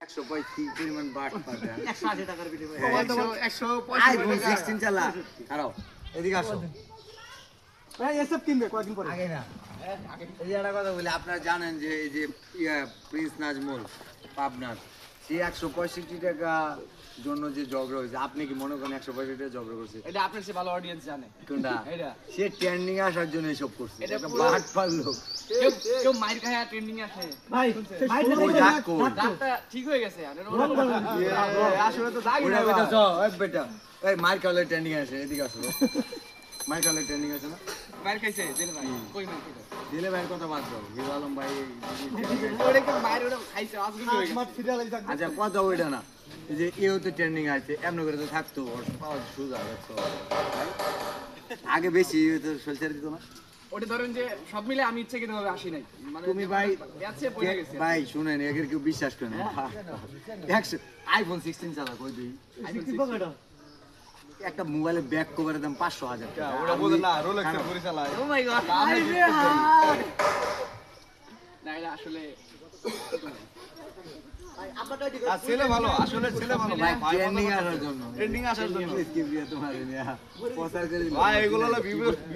135 পরিমাণ বাট পাবে 180 টাকার ভিডিও 116 চালা খারাপ এদিকে আসো ভাই এসব কিনবে কয়েকদিন পরে আগে না এই যে একটা কথা বলি আপনারা জানেন যে এই যে প্রিন্স নাজমুল পাবনার সে 165 টাকা জন্য যে ঝগড়া হয়েছে আপনি কি মনে করেন 165 টাকা ঝগড়া করছে এটা আপনার চেয়ে ভালো অডিয়েন্স জানে কোনটা এটা সে ট্রেন্ডিং আসার জন্য এসব করছে এটা এটা পুরো- বাট পারলো কেউ কেউ মাইর খায় ট্রেন্ডিং আসে ভাই মাইরে ওই ডাক কোড। রাতটা ঠিক হয়ে গেছে আর আসলে তো দাগি ওটা না বেটা চ ওই বেটা এই মার খাওয়ালে ট্রেন্ডিং আছে এদিকে আসো মার খাওয়ালে ট্রেন্ডিং আছে না মাইর খাইছে জেল ভাই কই মাইর খাইছে দিলে ভাইয়ের কথা বাদ দাও হিরো আলম ভাই ওরে কে মাইর ওরে খাইছে আজ কিন্তু হয়ে গেছে স্মার্ট সিরিয়াল এই থাকবে আচ্ছা কথা ওইটা না এই যে এও তো ট্রেন্ডিং আছে এমন করে তো থাকতো ওর পাওয়া সুযোগ আছে আগে বেশি তো সলচার দিত না ওটা ধরেন যে সব মিলে আমি ইচ্ছে কিন্তু ভাবে আসি নাই মানে তুমি ভাই আছে পড়ে গেছে ভাই শুনেন একের কেউ বিশ্বাস করে না আইফোন 16 চালা কই দিই একটা মোবাইলের ব্যাক কভারের দাম 500,000 টাকা ওটা বোঝে না রোলেক্সের ঘড়ি চালায় ও মাই গড না এটা আসলে আর ছেলে ভালো আসলে ছেলে ভালো ভাই ট্রেন্ডিং আসার জন্য ট্রেন্ডিং আসার জন্য কি বিয়ে তোমার নিয়া প্রচার করে দিল ভাই এগুলো হলো